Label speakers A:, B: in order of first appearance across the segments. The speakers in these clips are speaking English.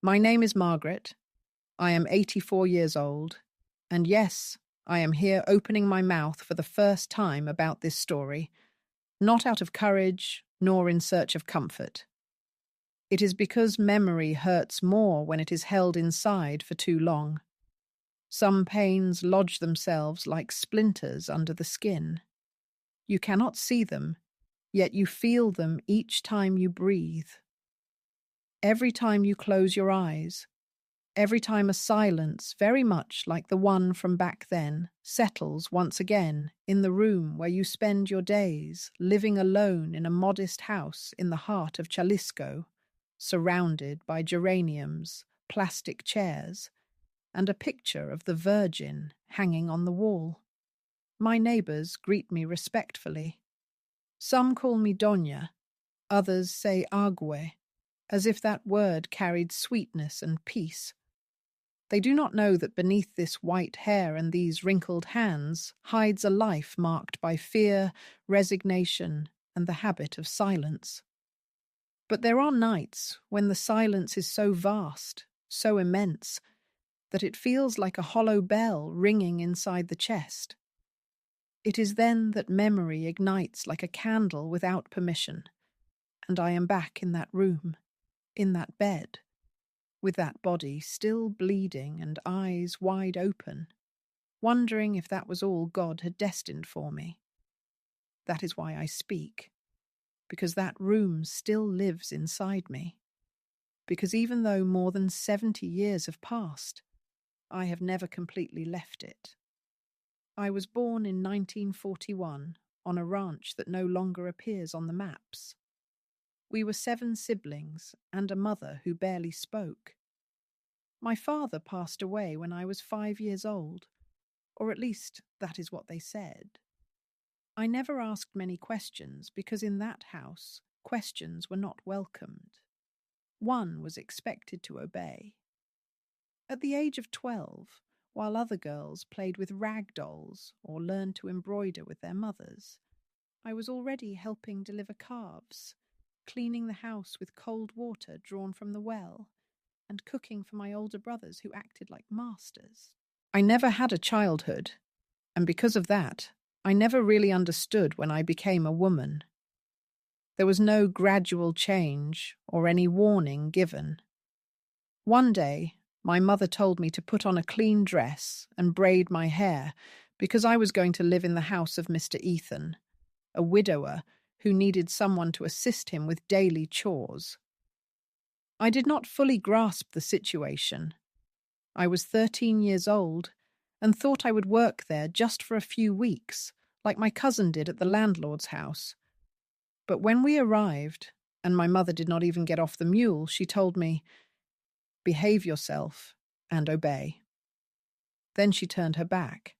A: My name is Margaret. I am 84 years old. And yes, I am here opening my mouth for the first time about this story, not out of courage nor in search of comfort. It is because memory hurts more when it is held inside for too long. Some pains lodge themselves like splinters under the skin. You cannot see them, yet you feel them each time you breathe. Every time you close your eyes, every time a silence very much like the one from back then settles once again in the room where you spend your days living alone in a modest house in the heart of Jalisco, surrounded by geraniums, plastic chairs, and a picture of the Virgin hanging on the wall. My neighbors greet me respectfully. Some call me Doña, others say Ague, as if that word carried sweetness and peace. They do not know that beneath this white hair and these wrinkled hands hides a life marked by fear, resignation, and the habit of silence. But there are nights when the silence is so vast, so immense, that it feels like a hollow bell ringing inside the chest. It is then that memory ignites like a candle without permission, and I am back in that room, in that bed, with that body still bleeding and eyes wide open, wondering if that was all God had destined for me. That is why I speak, because that room still lives inside me, because even though more than 70 years have passed, I have never completely left it. I was born in 1941 on a ranch that no longer appears on the maps. We were 7 siblings and a mother who barely spoke. My father passed away when I was 5 years old, or at least that is what they said. I never asked many questions because in that house, questions were not welcomed. One was expected to obey. At the age of 12, while other girls played with rag dolls or learned to embroider with their mothers, I was already helping deliver calves, cleaning the house with cold water drawn from the well, and cooking for my older brothers who acted like masters. I never had a childhood, and because of that, I never really understood when I became a woman. There was no gradual change or any warning given. One day, my mother told me to put on a clean dress and braid my hair because I was going to live in the house of Mr. Ethan, a widower who needed someone to assist him with daily chores. I did not fully grasp the situation. I was 13 years old and thought I would work there just for a few weeks, like my cousin did at the landlord's house. But when we arrived, and my mother did not even get off the mule, she told me, "Behave yourself and obey." Then she turned her back.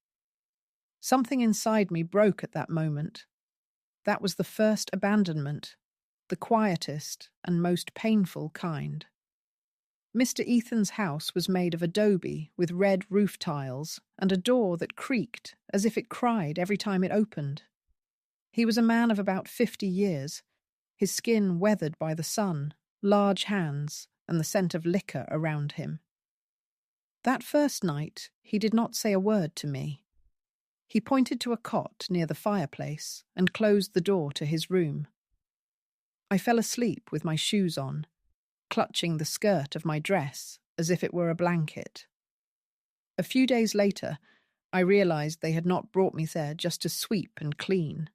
A: Something inside me broke at that moment. That was the first abandonment, the quietest and most painful kind. Mr. Ethan's house was made of adobe with red roof tiles and a door that creaked as if it cried every time it opened. He was a man of about 50 years, his skin weathered by the sun, large hands, and the scent of liquor around him. That first night, he did not say a word to me. He pointed to a cot near the fireplace and closed the door to his room. I fell asleep with my shoes on, clutching the skirt of my dress as if it were a blanket. A few days later, I realized they had not brought me there just to sweep and clean.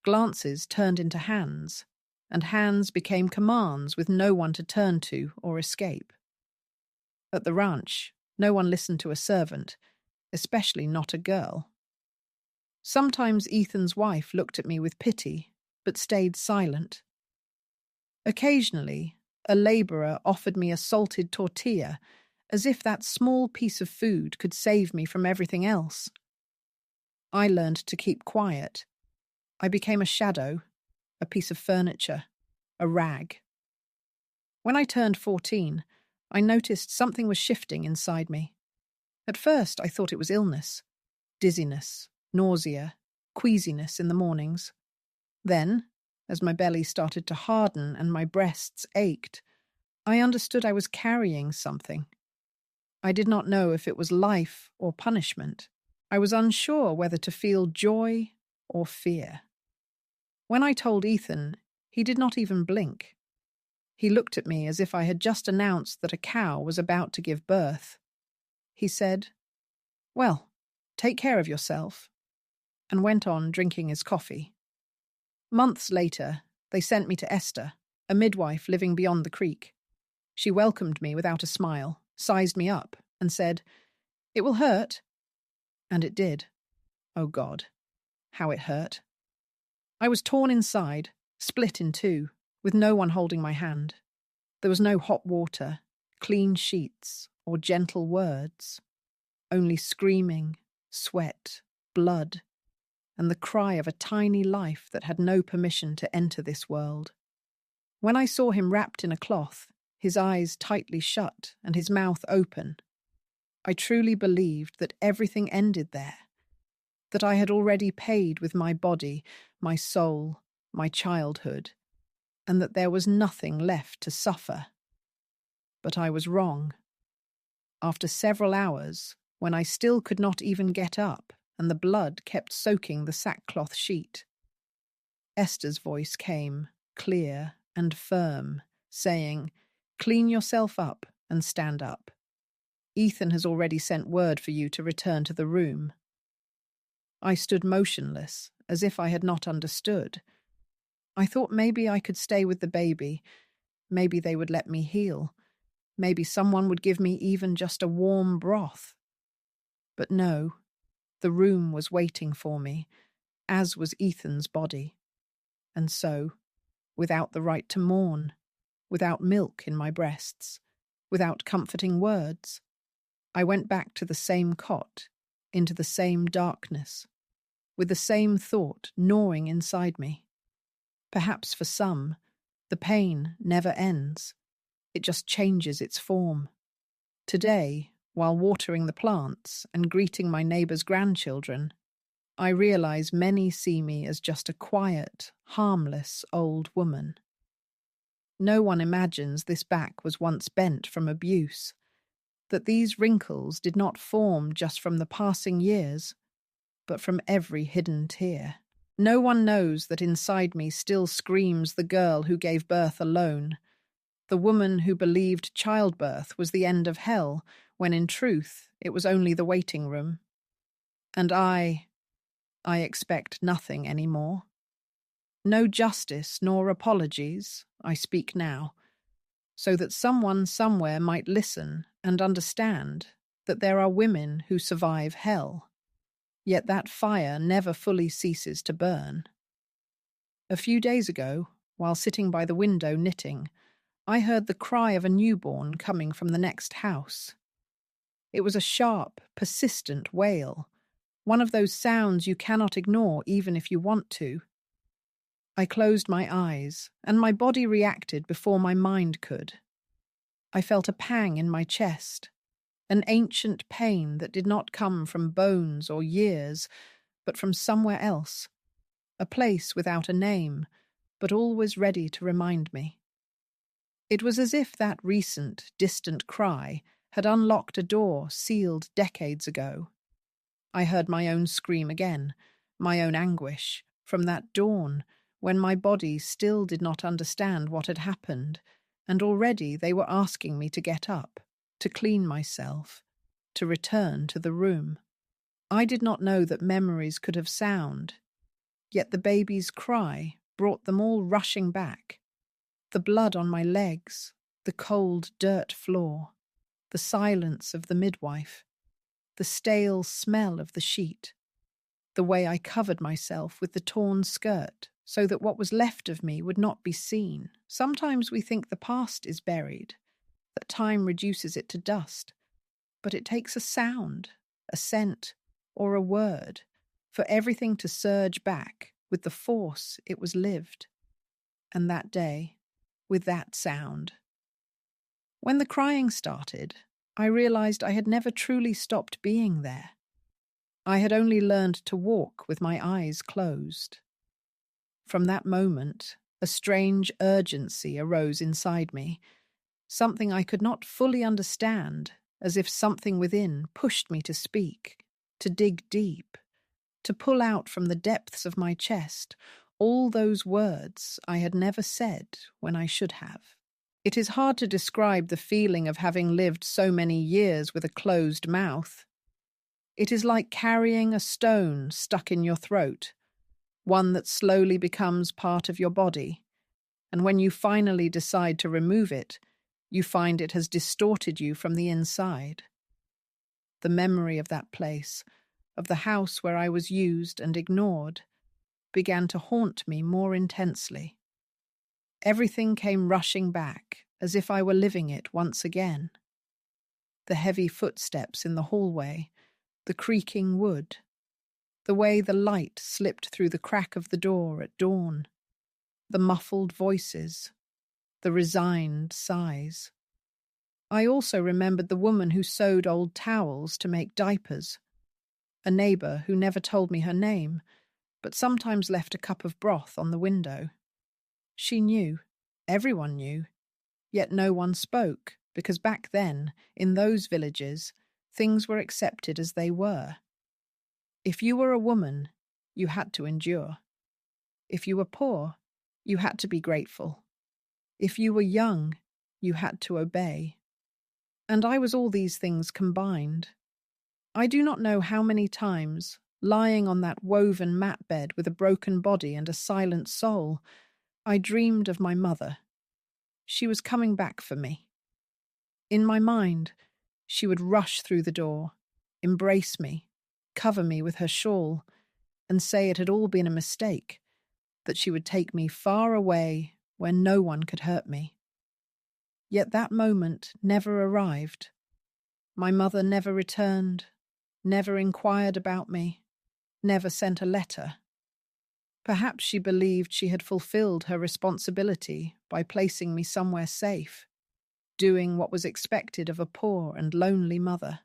A: Glances turned into hands, and hands became commands with no one to turn to or escape. At the ranch, no one listened to a servant, especially not a girl. Sometimes Ethan's wife looked at me with pity, but stayed silent. Occasionally, a laborer offered me a salted tortilla, as if that small piece of food could save me from everything else. I learned to keep quiet. I became a shadow, a piece of furniture, a rag. When I turned 14, I noticed something was shifting inside me. At first, I thought it was illness, dizziness, nausea, queasiness in the mornings. Then, as my belly started to harden and my breasts ached, I understood I was carrying something. I did not know if it was life or punishment. I was unsure whether to feel joy or fear. When I told Ethan, he did not even blink. He looked at me as if I had just announced that a cow was about to give birth. He said, "Well, take care of yourself," and went on drinking his coffee. Months later, they sent me to Esther, a midwife living beyond the creek. She welcomed me without a smile, sized me up, and said, "It will hurt." And it did. Oh God, how it hurt. I was torn inside, split in two, with no one holding my hand. There was no hot water, clean sheets, or gentle words. Only screaming, sweat, blood, and the cry of a tiny life that had no permission to enter this world. When I saw him wrapped in a cloth, his eyes tightly shut and his mouth open, I truly believed that everything ended there, that I had already paid with my body, my soul, my childhood, and that there was nothing left to suffer. But I was wrong. After several hours, when I still could not even get up and the blood kept soaking the sackcloth sheet, Esther's voice came, clear and firm, saying, "Clean yourself up and stand up. Ethan has already sent word for you to return to the room." I stood motionless, as if I had not understood. I thought maybe I could stay with the baby. Maybe they would let me heal. Maybe someone would give me even just a warm broth. But no, the room was waiting for me, as was Ethan's body. And so, without the right to mourn, without milk in my breasts, without comforting words, I went back to the same cot, into the same darkness, with the same thought gnawing inside me. Perhaps for some, the pain never ends. It just changes its form. Today, while watering the plants and greeting my neighbour's grandchildren, I realize many see me as just a quiet, harmless old woman. No one imagines this back was once bent from abuse, that these wrinkles did not form just from the passing years, but from every hidden tear. No one knows that inside me still screams the girl who gave birth alone, the woman who believed childbirth was the end of hell, when in truth it was only the waiting room. And I expect nothing any more. No justice nor apologies, I speak now, so that someone somewhere might listen and understand that there are women who survive hell, yet that fire never fully ceases to burn. A few days ago, while sitting by the window knitting, I heard the cry of a newborn coming from the next house. It was a sharp, persistent wail, one of those sounds you cannot ignore even if you want to. I closed my eyes, and my body reacted before my mind could. I felt a pang in my chest, an ancient pain that did not come from bones or years, but from somewhere else, a place without a name, but always ready to remind me. It was as if that recent, distant cry had unlocked a door sealed decades ago. I heard my own scream again, my own anguish, from that dawn when my body still did not understand what had happened, and already they were asking me to get up, to clean myself, to return to the room. I did not know that memories could have sound, yet the baby's cry brought them all rushing back. The blood on my legs, the cold dirt floor, the silence of the midwife, the stale smell of the sheet, the way I covered myself with the torn skirt so that what was left of me would not be seen. Sometimes we think the past is buried, that time reduces it to dust, but it takes a sound, a scent, or a word for everything to surge back with the force it was lived. And that day, with that sound. When the crying started, I realized I had never truly stopped being there. I had only learned to walk with my eyes closed. From that moment, a strange urgency arose inside me, something I could not fully understand, as if something within pushed me to speak, to dig deep, to pull out from the depths of my chest all those words I had never said when I should have. It is hard to describe the feeling of having lived so many years with a closed mouth. It is like carrying a stone stuck in your throat, one that slowly becomes part of your body, and when you finally decide to remove it, you find it has distorted you from the inside. The memory of that place, of the house where I was used and ignored, began to haunt me more intensely. Everything came rushing back, as if I were living it once again. The heavy footsteps in the hallway, the creaking wood, the way the light slipped through the crack of the door at dawn, the muffled voices, the resigned sighs. I also remembered the woman who sewed old towels to make diapers, a neighbour who never told me her name, but sometimes left a cup of broth on the window. She knew, everyone knew, yet no one spoke, because back then, in those villages, things were accepted as they were. If you were a woman, you had to endure. If you were poor, you had to be grateful. If you were young, you had to obey. And I was all these things combined. I do not know how many times, lying on that woven mat bed with a broken body and a silent soul, I dreamed of my mother. She was coming back for me. In my mind, she would rush through the door, embrace me, cover me with her shawl, and say it had all been a mistake, that she would take me far away where no one could hurt me. Yet that moment never arrived. My mother never returned, never inquired about me, never sent a letter. Perhaps she believed she had fulfilled her responsibility by placing me somewhere safe, doing what was expected of a poor and lonely mother.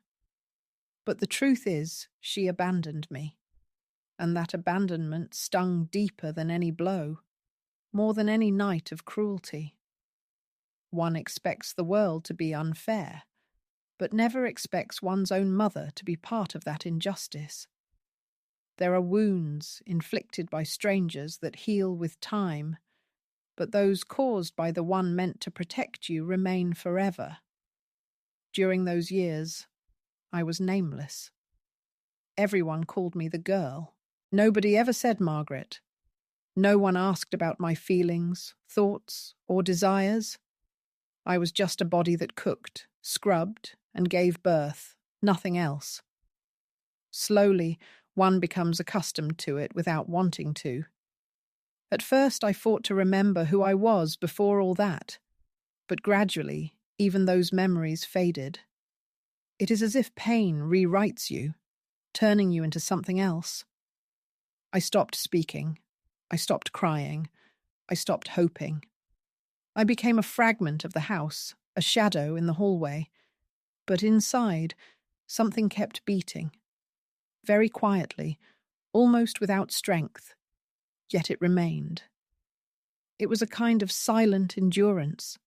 A: But the truth is, she abandoned me, and that abandonment stung deeper than any blow, more than any night of cruelty. One expects the world to be unfair, but never expects one's own mother to be part of that injustice. There are wounds inflicted by strangers that heal with time, but those caused by the one meant to protect you remain forever. During those years, I was nameless. Everyone called me the girl. Nobody ever said Margaret. No one asked about my feelings, thoughts, or desires. I was just a body that cooked, scrubbed, and gave birth, nothing else. Slowly, one becomes accustomed to it without wanting to. At first I fought to remember who I was before all that, but gradually even those memories faded. It is as if pain rewrites you, turning you into something else. I stopped speaking. I stopped crying. I stopped hoping. I became a fragment of the house, a shadow in the hallway. But inside, something kept beating. Very quietly, almost without strength, yet it remained. It was a kind of silent endurance.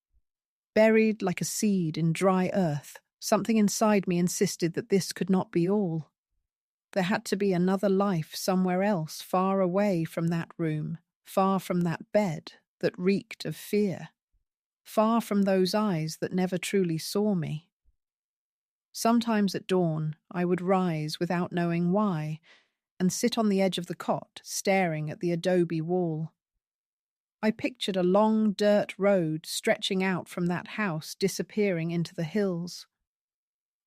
A: Buried like a seed in dry earth, something inside me insisted that this could not be all. There had to be another life somewhere else, far away from that room, far from that bed that reeked of fear, far from those eyes that never truly saw me. Sometimes at dawn, I would rise without knowing why and sit on the edge of the cot, staring at the adobe wall. I pictured a long dirt road stretching out from that house, disappearing into the hills.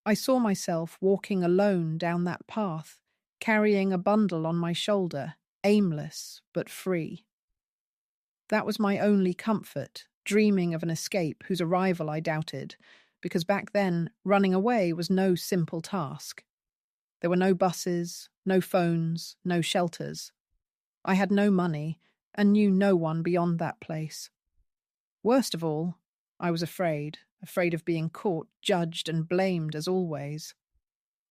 A: I saw myself walking alone down that path, carrying a bundle on my shoulder, aimless but free. That was my only comfort, dreaming of an escape whose arrival I doubted, because back then, running away was no simple task. There were no buses, no phones, no shelters. I had no money and knew no one beyond that place. Worst of all, I was afraid of being caught, judged, and blamed as always.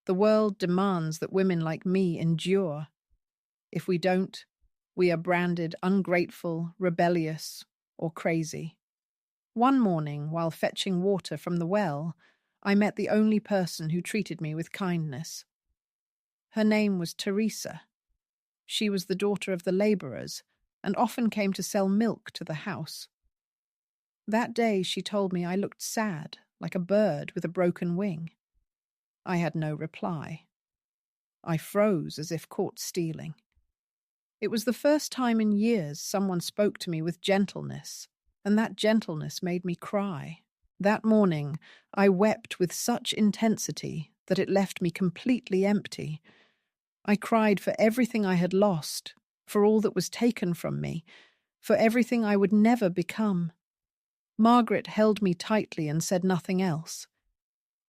A: The world demands that women like me endure. If we don't, we are branded ungrateful, rebellious, or crazy. One morning, while fetching water from the well, I met the only person who treated me with kindness. Her name was Teresa. She was the daughter of the labourers and often came to sell milk to the house. That day she told me I looked sad, like a bird with a broken wing. I had no reply. I froze as if caught stealing. It was the first time in years someone spoke to me with gentleness, and that gentleness made me cry. That morning, I wept with such intensity that it left me completely empty. I cried for everything I had lost, for all that was taken from me, for everything I would never become. Margaret held me tightly and said nothing else.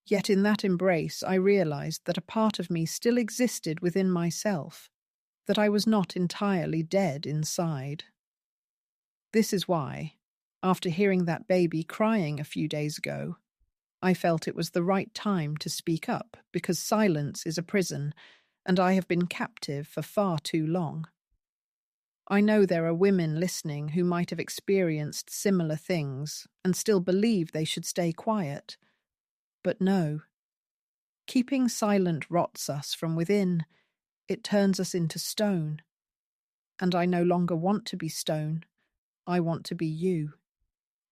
A: Yet in that embrace I realized that a part of me still existed within myself, that I was not entirely dead inside. This is why, after hearing that baby crying a few days ago, I felt it was the right time to speak up, because silence is a prison, and I have been captive for far too long. I know there are women listening who might have experienced similar things and still believe they should stay quiet. But no. Keeping silent rots us from within. It turns us into stone. And I no longer want to be stone. I want to be you.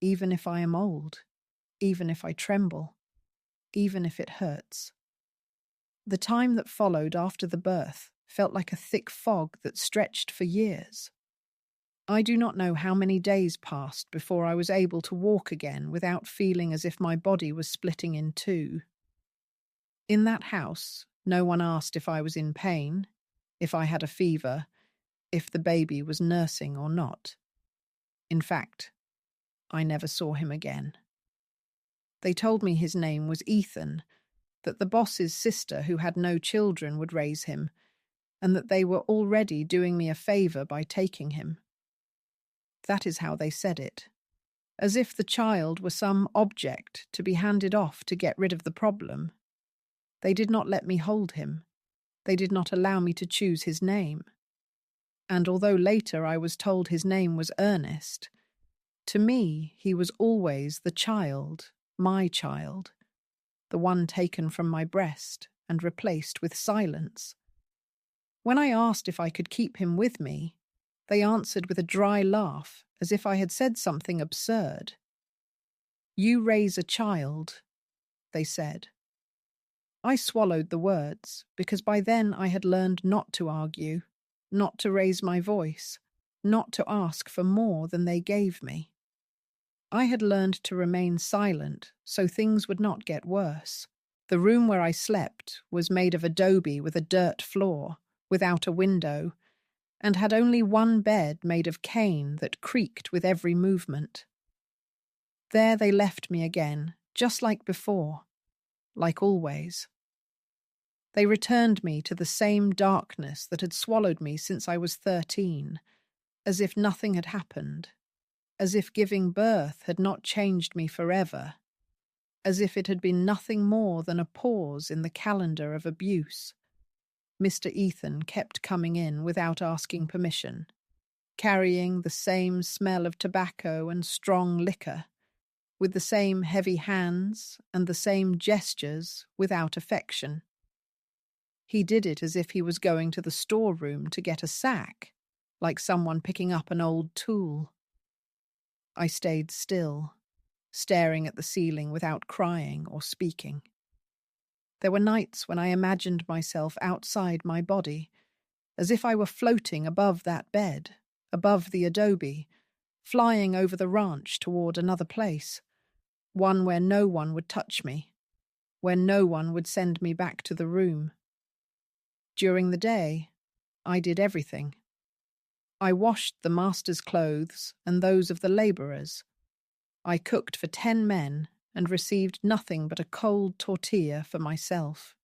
A: Even if I am old. Even if I tremble. Even if it hurts. The time that followed after the birth felt like a thick fog that stretched for years. I do not know how many days passed before I was able to walk again without feeling as if my body was splitting in two. In that house, no one asked if I was in pain, if I had a fever, if the baby was nursing or not. In fact, I never saw him again. They told me his name was Ethan, that the boss's sister who had no children would raise him, and that they were already doing me a favour by taking him. That is how they said it, as if the child were some object to be handed off to get rid of the problem. They did not let me hold him. They did not allow me to choose his name. And although later I was told his name was Ernest, to me he was always the child, my child, the one taken from my breast and replaced with silence. When I asked if I could keep him with me, they answered with a dry laugh, as if I had said something absurd. "You raise a child," they said. I swallowed the words, because by then I had learned not to argue, not to raise my voice, not to ask for more than they gave me. I had learned to remain silent so things would not get worse. The room where I slept was made of adobe with a dirt floor, without a window, and had only one bed made of cane that creaked with every movement. There they left me again, just like before, like always. They returned me to the same darkness that had swallowed me since I was 13, as if nothing had happened, as if giving birth had not changed me forever, as if it had been nothing more than a pause in the calendar of abuse. Mr. Ethan kept coming in without asking permission, carrying the same smell of tobacco and strong liquor, with the same heavy hands and the same gestures without affection. He did it as if he was going to the storeroom to get a sack, like someone picking up an old tool. I stayed still, staring at the ceiling without crying or speaking. There were nights when I imagined myself outside my body, as if I were floating above that bed, above the adobe, flying over the ranch toward another place, one where no one would touch me, where no one would send me back to the room. During the day, I did everything. I washed the master's clothes and those of the labourers. I cooked for 10 men and received nothing but a cold tortilla for myself.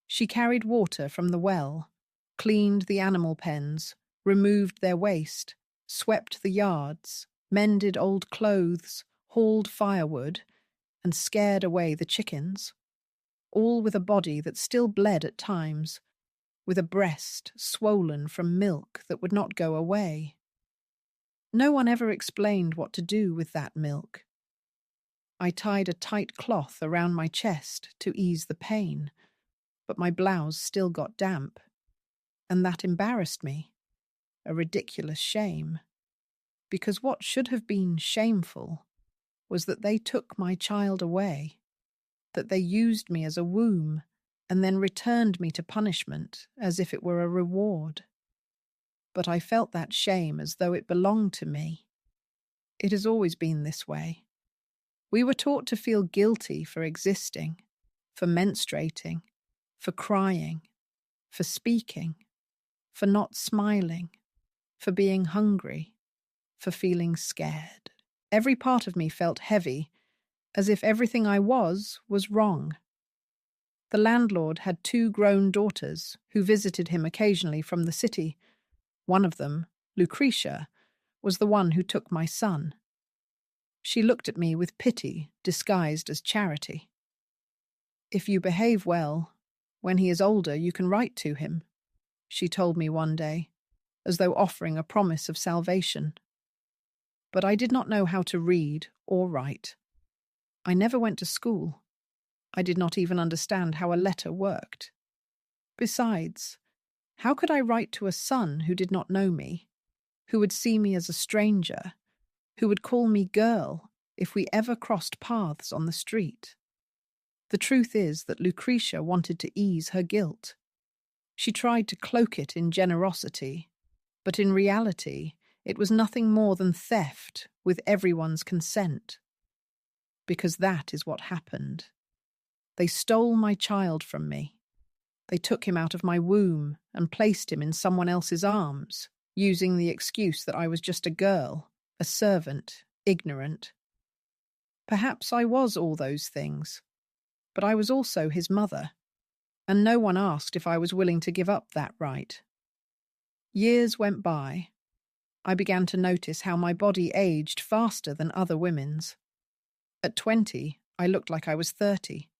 A: She carried water from the well, cleaned the animal pens, removed their waste, swept the yards, mended old clothes, hauled firewood, and scared away the chickens, all with a body that still bled at times, with a breast swollen from milk that would not go away. No one ever explained what to do with that milk. I tied a tight cloth around my chest to ease the pain, but my blouse still got damp, and that embarrassed me, a ridiculous shame, because what should have been shameful was that they took my child away, that they used me as a womb and then returned me to punishment as if it were a reward. But I felt that shame as though it belonged to me. It has always been this way. We were taught to feel guilty for existing, for menstruating, for crying, for speaking, for not smiling, for being hungry, for feeling scared. Every part of me felt heavy, as if everything I was wrong. The landlord had 2 grown daughters who visited him occasionally from the city. One of them, Lucretia, was the one who took my son. She looked at me with pity disguised as charity. "If you behave well, when he is older you can write to him," she told me one day, as though offering a promise of salvation. But I did not know how to read or write. I never went to school. I did not even understand how a letter worked. Besides, how could I write to a son who did not know me, who would see me as a stranger, who would call me girl if we ever crossed paths on the street? The truth is that Lucretia wanted to ease her guilt. She tried to cloak it in generosity, but in reality it was nothing more than theft with everyone's consent. Because that is what happened. They stole my child from me. They took him out of my womb and placed him in someone else's arms, using the excuse that I was just a girl, a servant, ignorant. Perhaps I was all those things, but I was also his mother, and no one asked if I was willing to give up that right. Years went by. I began to notice how my body aged faster than other women's. At 20, I looked like I was 30,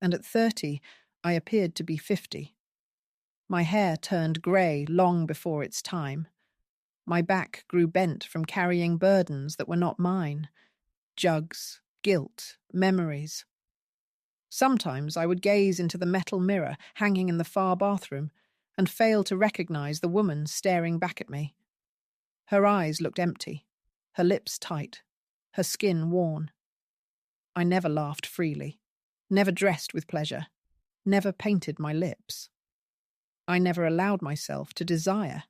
A: and at 30, I appeared to be 50. My hair turned grey long before its time. My back grew bent from carrying burdens that were not mine, jugs, guilt, memories. Sometimes I would gaze into the metal mirror hanging in the far bathroom and fail to recognize the woman staring back at me. Her eyes looked empty, her lips tight, her skin worn. I never laughed freely, never dressed with pleasure, never painted my lips. I never allowed myself to desire.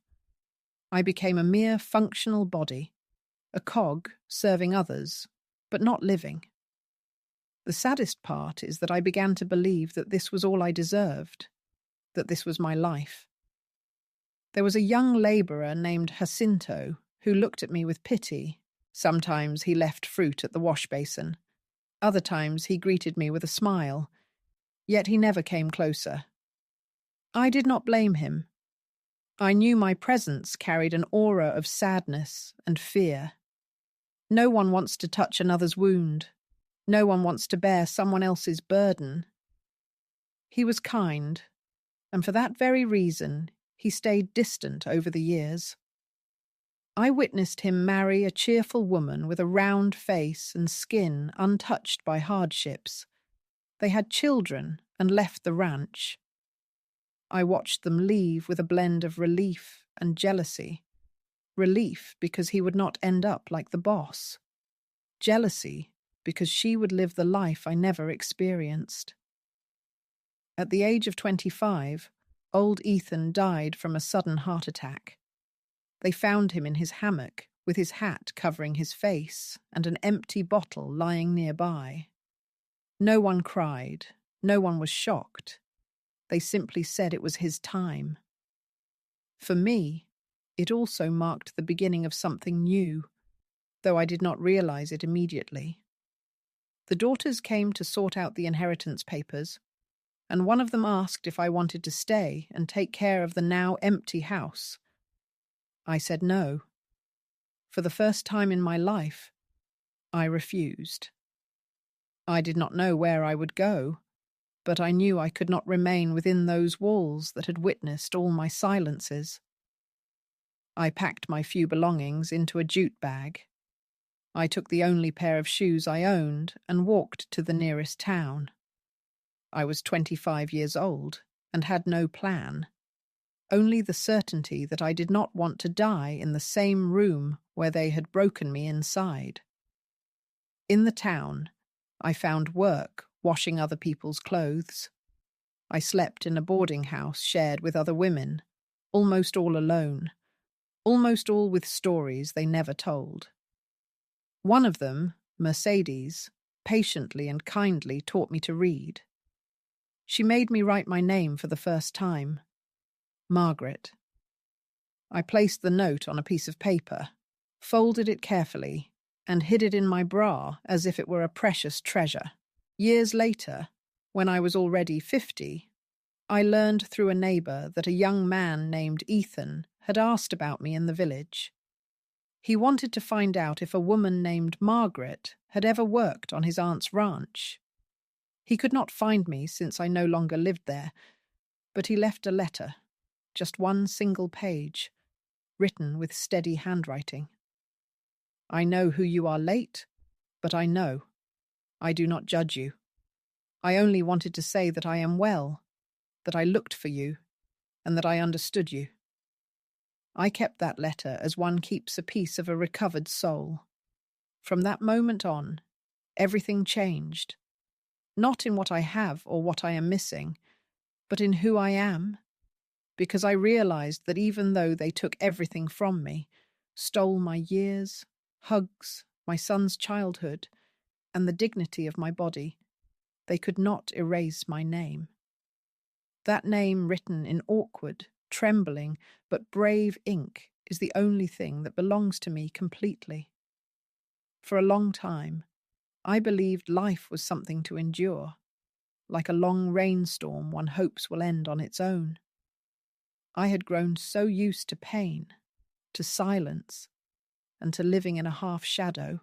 A: I became a mere functional body, a cog serving others, but not living. The saddest part is that I began to believe that this was all I deserved, that this was my life. There was a young labourer named Jacinto who looked at me with pity. Sometimes he left fruit at the wash basin. Other times he greeted me with a smile, yet he never came closer. I did not blame him. I knew my presence carried an aura of sadness and fear. No one wants to touch another's wound. No one wants to bear someone else's burden. He was kind, and for that very reason, he stayed distant over the years. I witnessed him marry a cheerful woman with a round face and skin untouched by hardships. They had children and left the ranch. I watched them leave with a blend of relief and jealousy. Relief because he would not end up like the boss. Jealousy because she would live the life I never experienced. At the age of 25, old Ethan died from a sudden heart attack. They found him in his hammock, with his hat covering his face and an empty bottle lying nearby. No one cried, no one was shocked. They simply said it was his time. For me, it also marked the beginning of something new, though I did not realize it immediately. The daughters came to sort out the inheritance papers, and one of them asked if I wanted to stay and take care of the now empty house. I said no. For the first time in my life, I refused. I did not know where I would go, but I knew I could not remain within those walls that had witnessed all my silences. I packed my few belongings into a jute bag. I took the only pair of shoes I owned and walked to the nearest town. I was 25 years old and had no plan, only the certainty that I did not want to die in the same room where they had broken me inside. In the town, I found work washing other people's clothes. I slept in a boarding house shared with other women, almost all alone, almost all with stories they never told. One of them, Mercedes, patiently and kindly taught me to read. She made me write my name for the first time. Margaret. I placed the note on a piece of paper, folded it carefully, and hid it in my bra as if it were a precious treasure. Years later, when I was already 50, I learned through a neighbour that a young man named Ethan had asked about me in the village. He wanted to find out if a woman named Margaret had ever worked on his aunt's ranch. He could not find me since I no longer lived there, but he left a letter, just one single page, written with steady handwriting. I know who you are late, but I know. I do not judge you. I only wanted to say that I am well, that I looked for you, and that I understood you. I kept that letter as one keeps a piece of a recovered soul. From that moment on, everything changed. Not in what I have or what I am missing, but in who I am, because I realized that even though they took everything from me, stole my years, hugs, my son's childhood, and the dignity of my body, they could not erase my name. That name written in awkward, trembling, but brave ink is the only thing that belongs to me completely. For a long time, I believed life was something to endure, like a long rainstorm one hopes will end on its own. I had grown so used to pain, to silence, and to living in a half-shadow,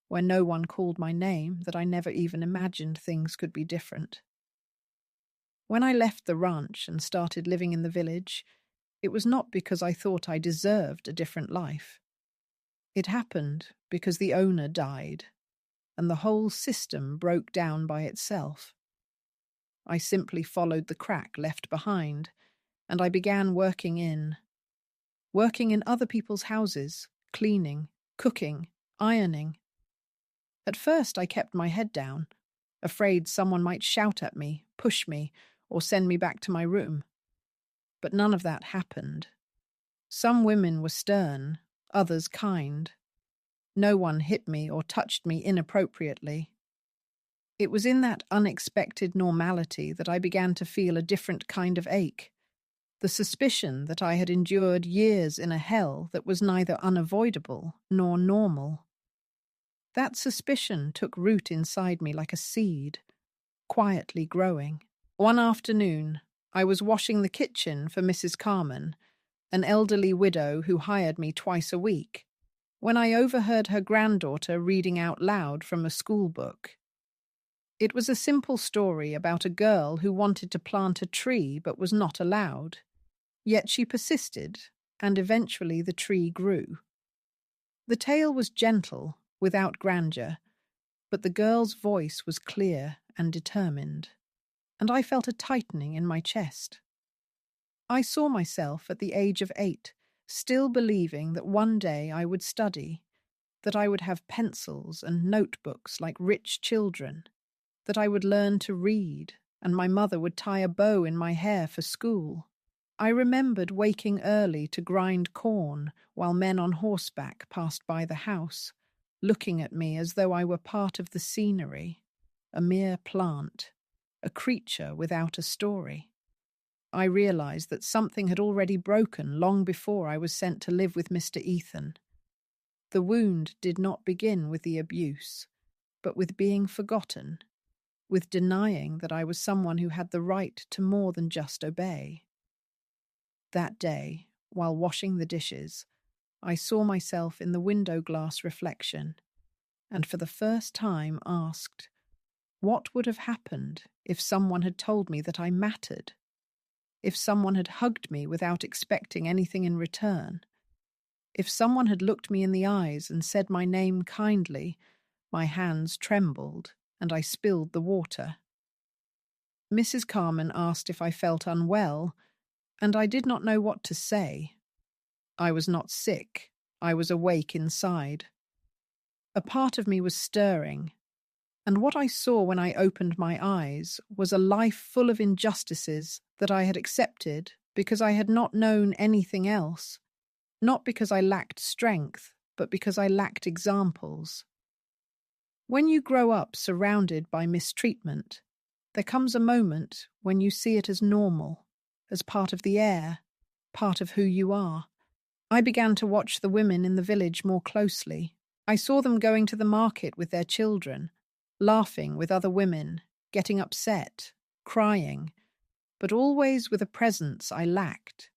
A: where no one called my name, that I never even imagined things could be different. When I left the ranch and started living in the village, it was not because I thought I deserved a different life. It happened because the owner died, and the whole system broke down by itself. I simply followed the crack left behind, and I began working in other people's houses, cleaning, cooking, ironing. At first I kept my head down, afraid someone might shout at me, push me, or send me back to my room. But none of that happened. Some women were stern, others kind. No one hit me or touched me inappropriately. It was in that unexpected normality that I began to feel a different kind of ache, the suspicion that I had endured years in a hell that was neither unavoidable nor normal. That suspicion took root inside me like a seed, quietly growing. One afternoon, I was washing the kitchen for Mrs. Carman, an elderly widow who hired me twice a week, when I overheard her granddaughter reading out loud from a school book. It was a simple story about a girl who wanted to plant a tree but was not allowed. Yet she persisted, and eventually the tree grew. The tale was gentle, without grandeur, but the girl's voice was clear and determined, and I felt a tightening in my chest. I saw myself at the age of 8, still believing that one day I would study, that I would have pencils and notebooks like rich children, that I would learn to read, and my mother would tie a bow in my hair for school. I remembered waking early to grind corn while men on horseback passed by the house, looking at me as though I were part of the scenery, a mere plant, a creature without a story. I realized that something had already broken long before I was sent to live with Mr. Ethan. The wound did not begin with the abuse, but with being forgotten, with denying that I was someone who had the right to more than just obey. That day, while washing the dishes, I saw myself in the window glass reflection, and for the first time asked, what would have happened if someone had told me that I mattered? If someone had hugged me without expecting anything in return? If someone had looked me in the eyes and said my name kindly, my hands trembled and I spilled the water. Mrs. Carman asked if I felt unwell, and I did not know what to say. I was not sick. I was awake inside. A part of me was stirring, and what I saw when I opened my eyes was a life full of injustices that I had accepted because I had not known anything else, not because I lacked strength, but because I lacked examples. When you grow up surrounded by mistreatment, there comes a moment when you see it as normal, as part of the air, part of who you are. I began to watch the women in the village more closely. I saw them going to the market with their children, laughing with other women, getting upset, crying, but always with a presence I lacked.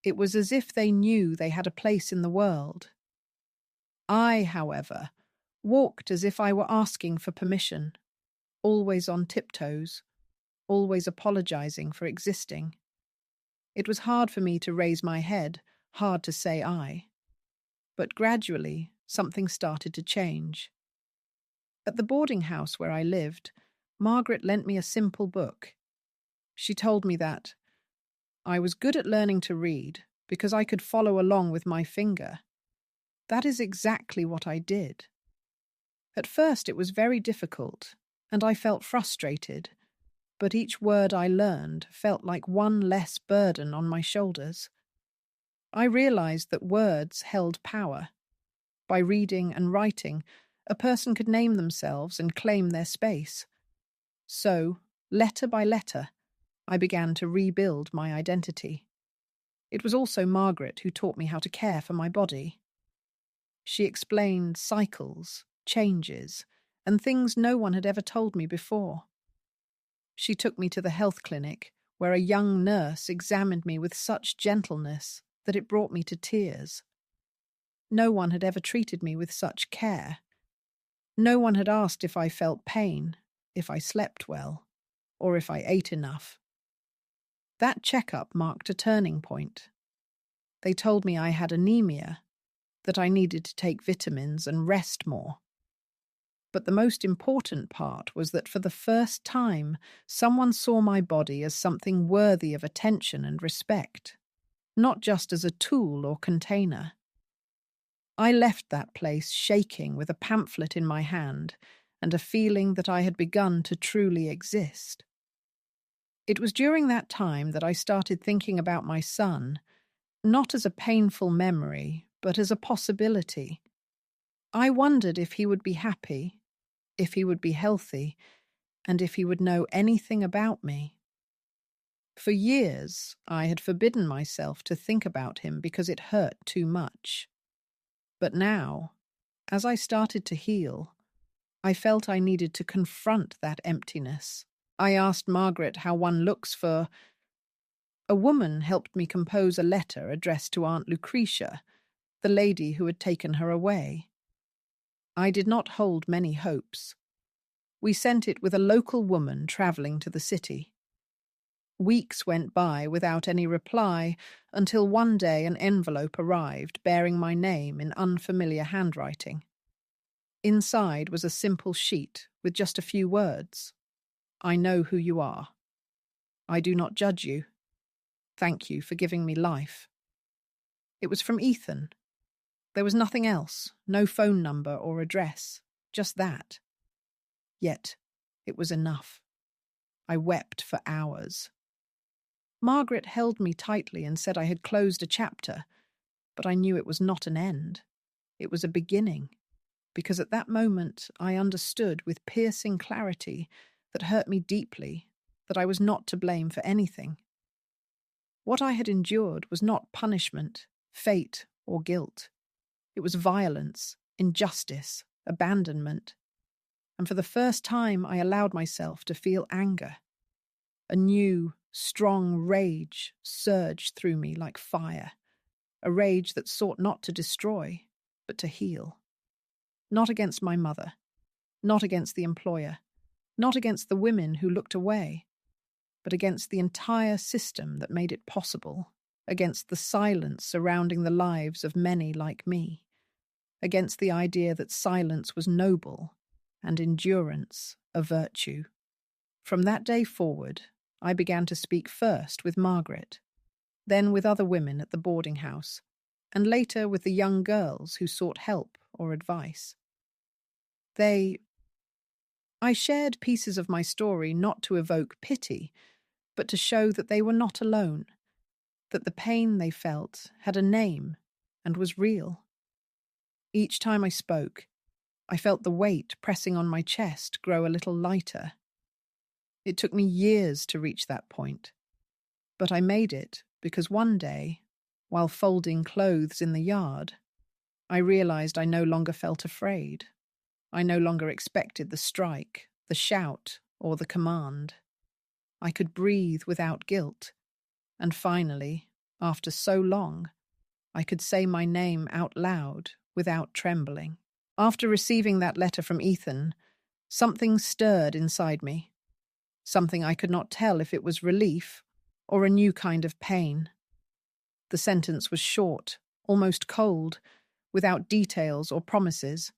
A: It was as if they knew they had a place in the world. I, however, walked as if I were asking for permission, always on tiptoes, always apologizing for existing. It was hard for me to raise my head, hard to say I. But gradually, something started to change. At the boarding house where I lived, Margaret lent me a simple book. She told me that I was good at learning to read because I could follow along with my finger. That is exactly what I did. At first it was very difficult, and I felt frustrated, but each word I learned felt like one less burden on my shoulders. I realized that words held power. By reading and writing, a person could name themselves and claim their space. So, letter by letter, I began to rebuild my identity. It was also Margaret who taught me how to care for my body. She explained cycles, changes, and things no one had ever told me before. She took me to the health clinic, where a young nurse examined me with such gentleness that it brought me to tears. No one had ever treated me with such care. No one had asked if I felt pain, if I slept well, or if I ate enough. That checkup marked a turning point. They told me I had anemia, that I needed to take vitamins and rest more. But the most important part was that for the first time, someone saw my body as something worthy of attention and respect, not just as a tool or container. I left that place shaking with a pamphlet in my hand and a feeling that I had begun to truly exist. It was during that time that I started thinking about my son, not as a painful memory, but as a possibility. I wondered if he would be happy, if he would be healthy, and if he would know anything about me. For years, I had forbidden myself to think about him because it hurt too much. But now, as I started to heal, I felt I needed to confront that emptiness. I asked Margaret how one looks for... A woman helped me compose a letter addressed to Aunt Lucretia, the lady who had taken her away. I did not hold many hopes. We sent it with a local woman travelling to the city. Weeks went by without any reply until one day an envelope arrived bearing my name in unfamiliar handwriting. Inside was a simple sheet with just a few words. I know who you are. I do not judge you. Thank you for giving me life. It was from Ethan. There was nothing else, no phone number or address, just that. Yet, it was enough. I wept for hours. Margaret held me tightly and said I had closed a chapter, but I knew it was not an end. It was a beginning, because at that moment I understood with piercing clarity that hurt me deeply, that I was not to blame for anything. What I had endured was not punishment, fate, or guilt. It was violence, injustice, abandonment. And for the first time I allowed myself to feel anger. A new, strong rage surged through me like fire, a rage that sought not to destroy, but to heal. Not against my mother, not against the employer, not against the women who looked away, but against the entire system that made it possible against the silence surrounding the lives of many like me, against the idea that silence was noble and endurance a virtue. From that day forward, I began to speak first with Margaret, then with other women at the boarding house, and later with the young girls who sought help or advice. I shared pieces of my story not to evoke pity, but to show that they were not alone, that the pain they felt had a name and was real. Each time I spoke, I felt the weight pressing on my chest grow a little lighter. It took me years to reach that point, but I made it because one day, while folding clothes in the yard, I realized I no longer felt afraid. I no longer expected the strike, the shout, or the command. I could breathe without guilt, and finally, after so long, I could say my name out loud without trembling. After receiving that letter from Ethan, something stirred inside me, something I could not tell if it was relief or a new kind of pain. The sentence was short, almost cold, without details or promises,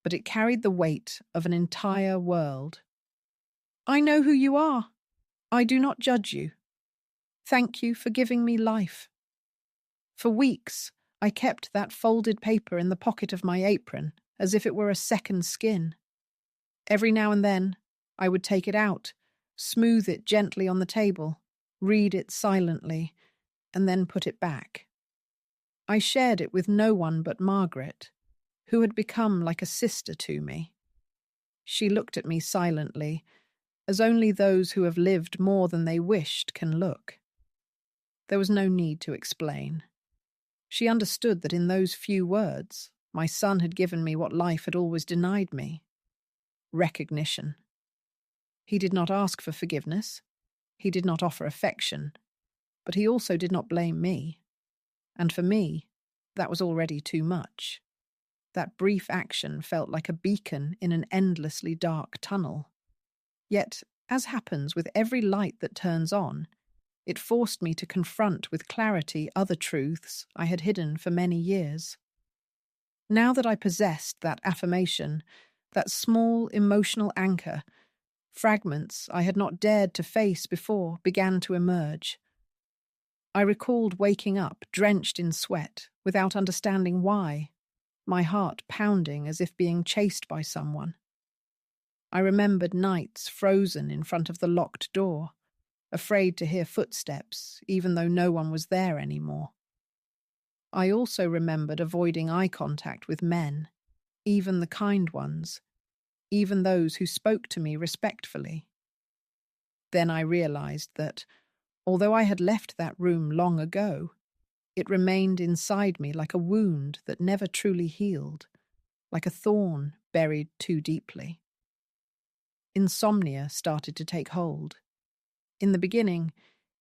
A: but it carried the weight of an entire world. I know who you are. I do not judge you. Thank you for giving me life. For weeks, I kept that folded paper in the pocket of my apron as if it were a second skin. Every now and then, I would take it out, smooth it gently on the table, read it silently, and then put it back. I shared it with no one but Margaret, who had become like a sister to me. She looked at me silently, as only those who have lived more than they wished can look. There was no need to explain. She understood that in those few words, my son had given me what life had always denied me: recognition. He did not ask for forgiveness. He did not offer affection. But he also did not blame me. And for me, that was already too much. That brief action felt like a beacon in an endlessly dark tunnel. Yet, as happens with every light that turns on, it forced me to confront with clarity other truths I had hidden for many years. Now that I possessed that affirmation, that small emotional anchor, fragments I had not dared to face before began to emerge. I recalled waking up drenched in sweat without understanding why, my heart pounding as if being chased by someone. I remembered nights frozen in front of the locked door, afraid to hear footsteps even though no one was there anymore. I also remembered avoiding eye contact with men, even the kind ones, even those who spoke to me respectfully. Then I realized that, although I had left that room long ago, it remained inside me like a wound that never truly healed, like a thorn buried too deeply. Insomnia started to take hold. In the beginning,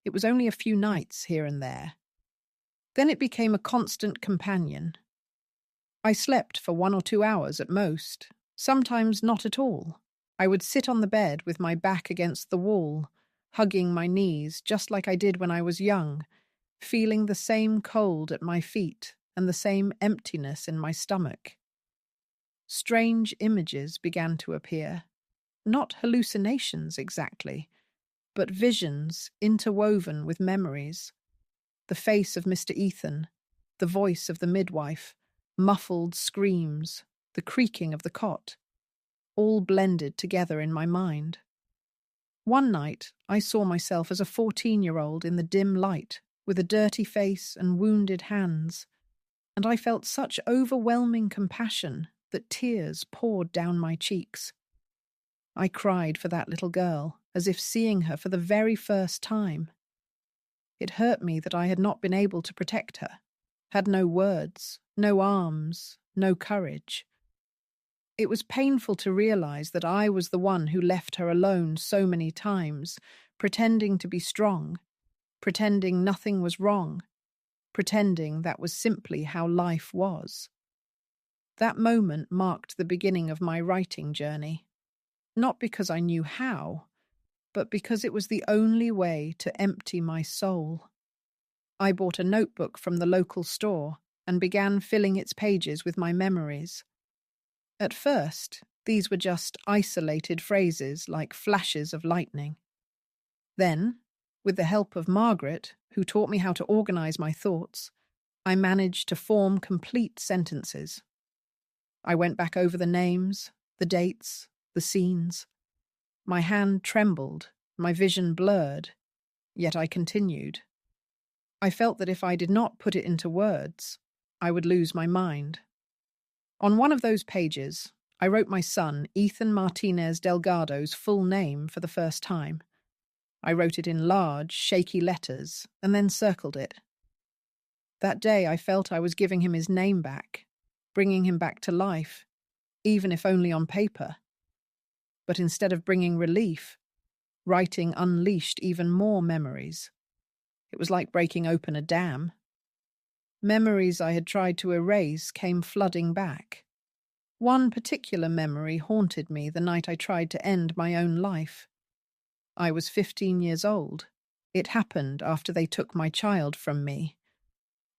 A: it was only a few nights here and there. Then it became a constant companion. I slept for 1 or 2 hours at most, sometimes not at all. I would sit on the bed with my back against the wall, hugging my knees just like I did when I was young, feeling the same cold at my feet and the same emptiness in my stomach. Strange images began to appear, not hallucinations exactly, but visions interwoven with memories. The face of Mr. Ethan, the voice of the midwife, muffled screams, the creaking of the cot, all blended together in my mind. One night, I saw myself as a 14-year-old in the dim light, with a dirty face and wounded hands, and I felt such overwhelming compassion that tears poured down my cheeks. I cried for that little girl, as if seeing her for the very first time. It hurt me that I had not been able to protect her, had no words, no arms, no courage. It was painful to realize that I was the one who left her alone so many times, pretending to be strong, pretending nothing was wrong, pretending that was simply how life was. That moment marked the beginning of my writing journey, not because I knew how, but because it was the only way to empty my soul. I bought a notebook from the local store and began filling its pages with my memories. At first, these were just isolated phrases like flashes of lightning. Then, with the help of Margaret, who taught me how to organize my thoughts, I managed to form complete sentences. I went back over the names, the dates, the scenes. My hand trembled, my vision blurred, yet I continued. I felt that if I did not put it into words, I would lose my mind. On one of those pages, I wrote my son, Ethan Martinez Delgado's full name for the first time. I wrote it in large, shaky letters, and then circled it. That day I felt I was giving him his name back, bringing him back to life, even if only on paper. But instead of bringing relief, writing unleashed even more memories. It was like breaking open a dam. Memories I had tried to erase came flooding back. One particular memory haunted me the night I tried to end my own life. I was 15 years old. It happened after they took my child from me.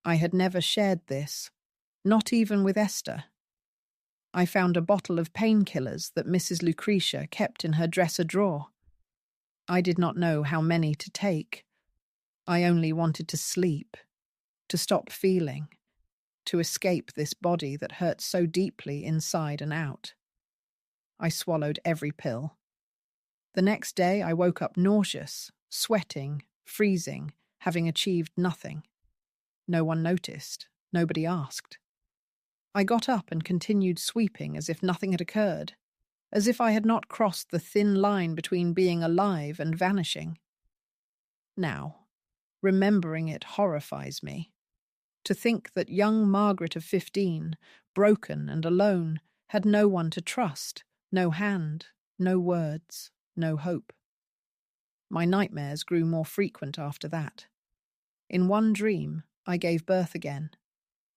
A: I had never shared this, not even with Esther. I found a bottle of painkillers that Mrs. Lucretia kept in her dresser drawer. I did not know how many to take. I only wanted to sleep, to stop feeling, to escape this body that hurt so deeply inside and out. I swallowed every pill. The next day I woke up nauseous, sweating, freezing, having achieved nothing. No one noticed, nobody asked. I got up and continued sweeping as if nothing had occurred, as if I had not crossed the thin line between being alive and vanishing. Now, remembering it horrifies me. To think that young Margaret of 15, broken and alone, had no one to trust, no hand, no words, no hope. My nightmares grew more frequent after that. In one dream, I gave birth again,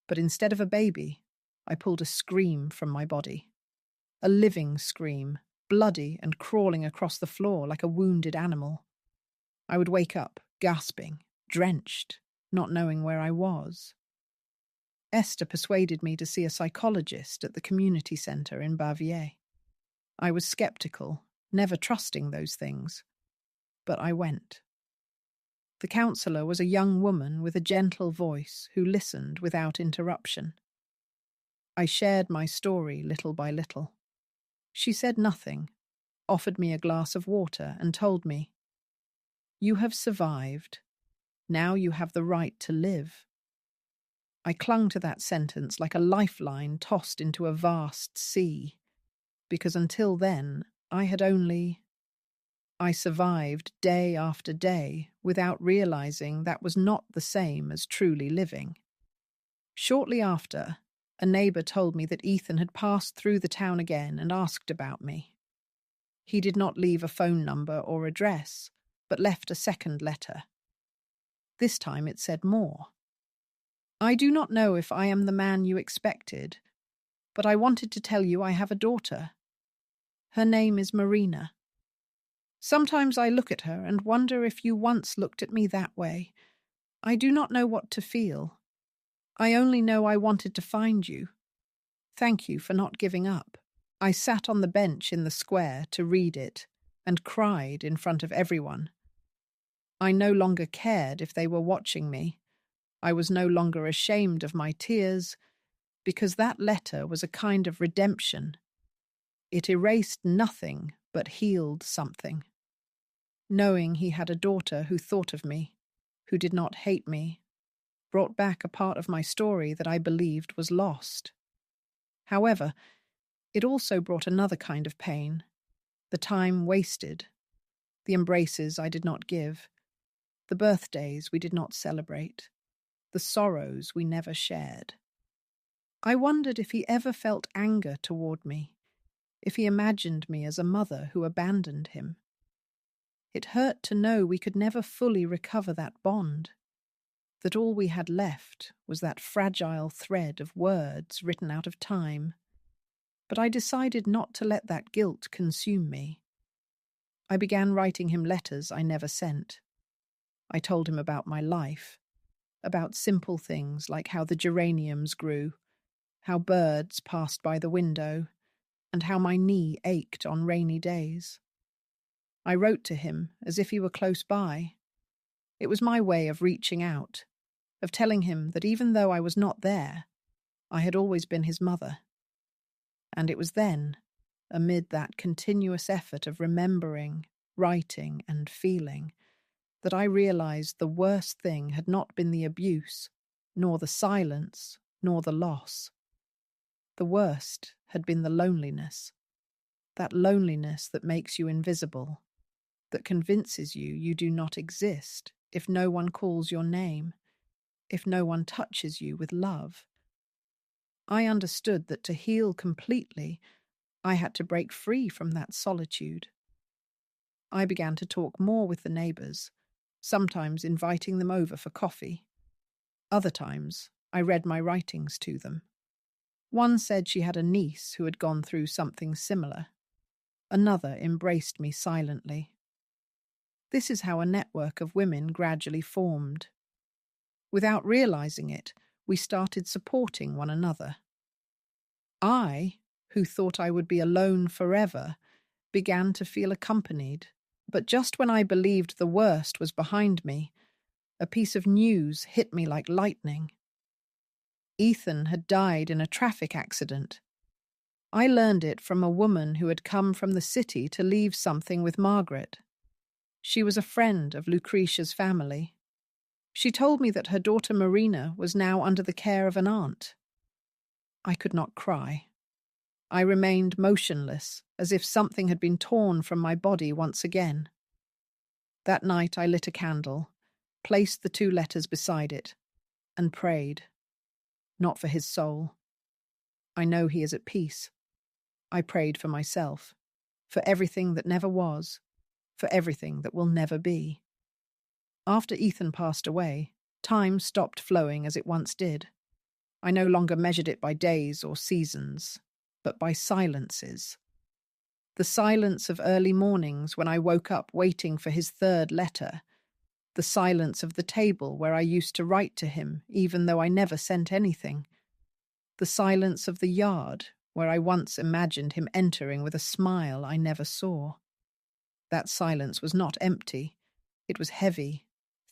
A: but instead of a baby, I pulled a scream from my body. A living scream, bloody and crawling across the floor like a wounded animal. I would wake up, gasping, drenched, not knowing where I was. Esther persuaded me to see a psychologist at the community centre in Bavière. I was sceptical, never trusting those things, but I went. The counsellor was a young woman with a gentle voice who listened without interruption. I shared my story little by little. She said nothing, offered me a glass of water and told me, "You have survived. Now you have the right to live." I clung to that sentence like a lifeline tossed into a vast sea, because until then I survived day after day without realizing that was not the same as truly living. Shortly after, a neighbour told me that Ethan had passed through the town again and asked about me. He did not leave a phone number or address, but left a second letter. This time it said more. "I do not know if I am the man you expected, but I wanted to tell you I have a daughter. Her name is Marina. Sometimes I look at her and wonder if you once looked at me that way. I do not know what to feel. I only know I wanted to find you. Thank you for not giving up." I sat on the bench in the square to read it and cried in front of everyone. I no longer cared if they were watching me. I was no longer ashamed of my tears, because that letter was a kind of redemption. It erased nothing but healed something. Knowing he had a daughter who thought of me, who did not hate me, brought back a part of my story that I believed was lost. However, it also brought another kind of pain, the time wasted, the embraces I did not give, the birthdays we did not celebrate, the sorrows we never shared. I wondered if he ever felt anger toward me, if he imagined me as a mother who abandoned him. It hurt to know we could never fully recover that bond, that all we had left was that fragile thread of words written out of time. But I decided not to let that guilt consume me. I began writing him letters I never sent. I told him about my life, about simple things like how the geraniums grew, how birds passed by the window, and how my knee ached on rainy days. I wrote to him as if he were close by. It was my way of reaching out, of telling him that even though I was not there, I had always been his mother. And it was then, amid that continuous effort of remembering, writing, and feeling, that I realized the worst thing had not been the abuse, nor the silence, nor the loss. The worst had been the loneliness, that loneliness that makes you invisible, that convinces you do not exist if no one calls your name, if no one touches you with love. I understood that to heal completely, I had to break free from that solitude. I began to talk more with the neighbours, sometimes inviting them over for coffee. Other times, I read my writings to them. One said she had a niece who had gone through something similar. Another embraced me silently. This is how a network of women gradually formed. Without realizing it, we started supporting one another. I, who thought I would be alone forever, began to feel accompanied. But just when I believed the worst was behind me, a piece of news hit me like lightning. Ethan had died in a traffic accident. I learned it from a woman who had come from the city to leave something with Margaret. She was a friend of Lucretia's family. She told me that her daughter Marina was now under the care of an aunt. I could not cry. I remained motionless, as if something had been torn from my body once again. That night I lit a candle, placed the 2 letters beside it, and prayed. Not for his soul. I know he is at peace. I prayed for myself, for everything that never was, for everything that will never be. After Ethan passed away, time stopped flowing as it once did. I no longer measured it by days or seasons, but by silences. The silence of early mornings when I woke up waiting for his 3rd letter. The silence of the table where I used to write to him even though I never sent anything. The silence of the yard where I once imagined him entering with a smile I never saw. That silence was not empty. It was heavy,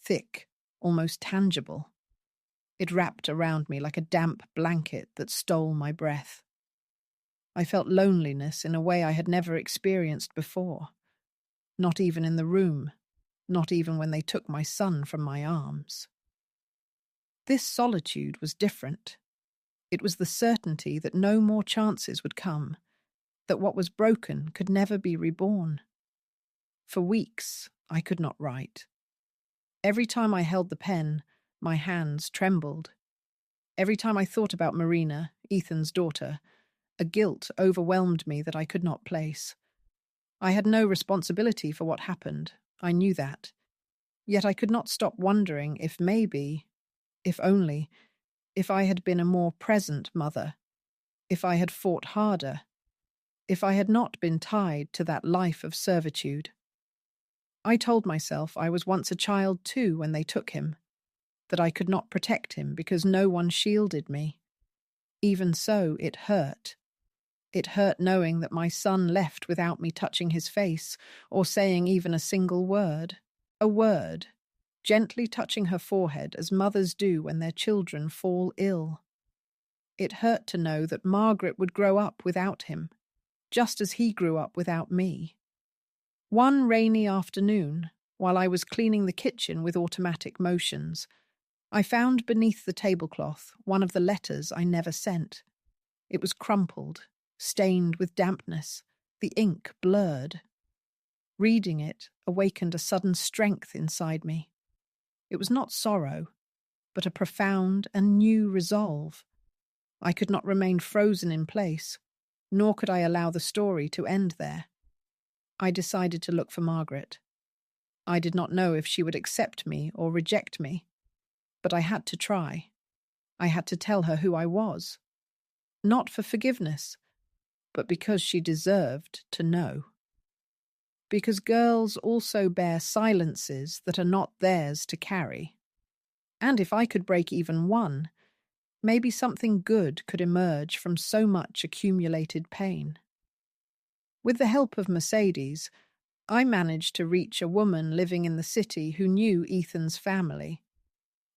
A: thick, almost tangible. It wrapped around me like a damp blanket that stole my breath. I felt loneliness in a way I had never experienced before. Not even in the room, not even when they took my son from my arms. This solitude was different. It was the certainty that no more chances would come, that what was broken could never be reborn. For weeks, I could not write. Every time I held the pen, my hands trembled. Every time I thought about Marina, Ethan's daughter, a guilt overwhelmed me that I could not place. I had no responsibility for what happened, I knew that. Yet I could not stop wondering if maybe, if only, if I had been a more present mother, if I had fought harder, if I had not been tied to that life of servitude. I told myself I was once a child too when they took him, that I could not protect him because no one shielded me. Even so, it hurt. It hurt knowing that my son left without me touching his face or saying even a single word. A word, gently touching her forehead as mothers do when their children fall ill. It hurt to know that Margaret would grow up without him, just as he grew up without me. One rainy afternoon, while I was cleaning the kitchen with automatic motions, I found beneath the tablecloth one of the letters I never sent. It was crumpled, stained with dampness, the ink blurred. Reading it awakened a sudden strength inside me. It was not sorrow, but a profound and new resolve. I could not remain frozen in place, nor could I allow the story to end there. I decided to look for Margaret. I did not know if she would accept me or reject me, but I had to try. I had to tell her who I was. Not for forgiveness, but because she deserved to know. Because girls also bear silences that are not theirs to carry. And if I could break even one, maybe something good could emerge from so much accumulated pain. With the help of Mercedes, I managed to reach a woman living in the city who knew Ethan's family.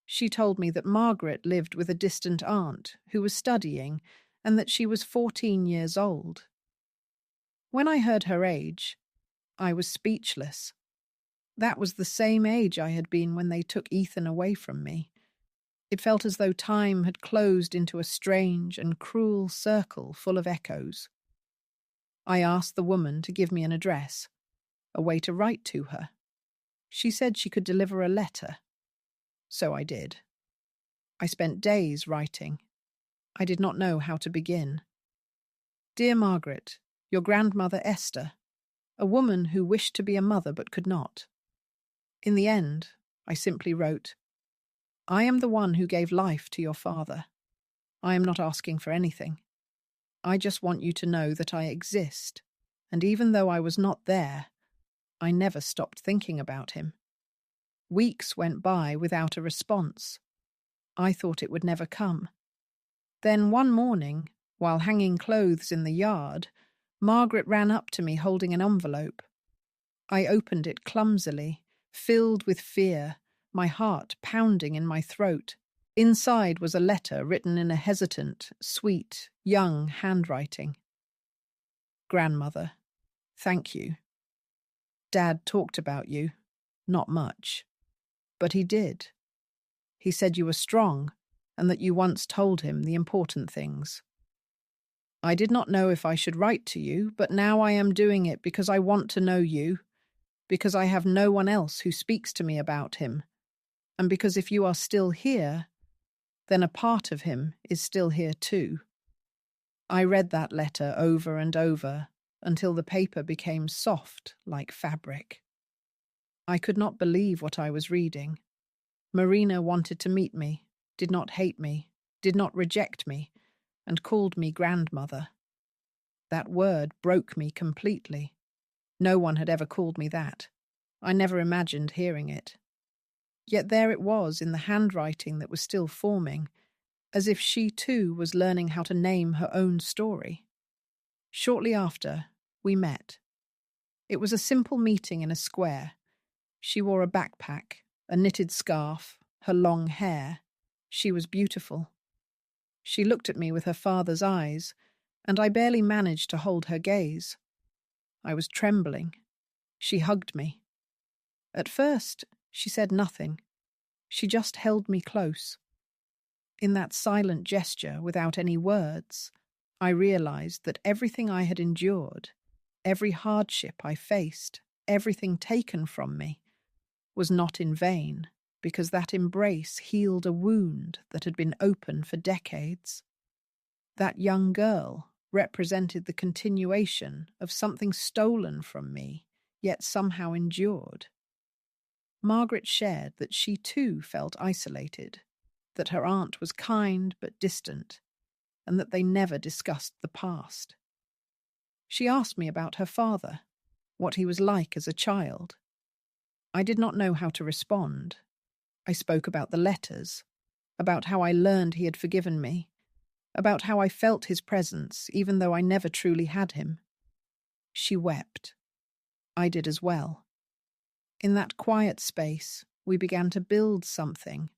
A: She told me that Margaret lived with a distant aunt who was studying and that she was 14 years old. When I heard her age, I was speechless. That was the same age I had been when they took Ethan away from me. It felt as though time had closed into a strange and cruel circle full of echoes. I asked the woman to give me an address, a way to write to her. She said she could deliver a letter. So I did. I spent days writing. I did not know how to begin. Dear Margaret, your grandmother Esther, a woman who wished to be a mother but could not. In the end, I simply wrote, I am the one who gave life to your father. I am not asking for anything. I just want you to know that I exist, and even though I was not there, I never stopped thinking about him. Weeks went by without a response. I thought it would never come. Then one morning, while hanging clothes in the yard, Margaret ran up to me holding an envelope. I opened it clumsily, filled with fear, my heart pounding in my throat. Inside was a letter written in a hesitant, sweet, young handwriting. Grandmother, thank you. Dad talked about you. Not much. But he did. He said you were strong and that you once told him the important things. I did not know if I should write to you, but now I am doing it because I want to know you, because I have no one else who speaks to me about him, and because if you are still here, then a part of him is still here too. I read that letter over and over until the paper became soft like fabric. I could not believe what I was reading. Marina wanted to meet me, did not hate me, did not reject me, and called me grandmother. That word broke me completely. No one had ever called me that. I never imagined hearing it. Yet there it was in the handwriting that was still forming, as if she too was learning how to name her own story. Shortly after, we met. It was a simple meeting in a square. She wore a backpack, a knitted scarf, her long hair. She was beautiful. She looked at me with her father's eyes, and I barely managed to hold her gaze. I was trembling. She hugged me. At first, she said nothing. She just held me close. In that silent gesture, without any words, I realized that everything I had endured, every hardship I faced, everything taken from me, was not in vain, because that embrace healed a wound that had been open for decades. That young girl represented the continuation of something stolen from me, yet somehow endured. Margaret shared that she too felt isolated, that her aunt was kind but distant, and that they never discussed the past. She asked me about her father, what he was like as a child. I did not know how to respond. I spoke about the letters, about how I learned he had forgiven me, about how I felt his presence even though I never truly had him. She wept. I did as well. In that quiet space, we began to build something,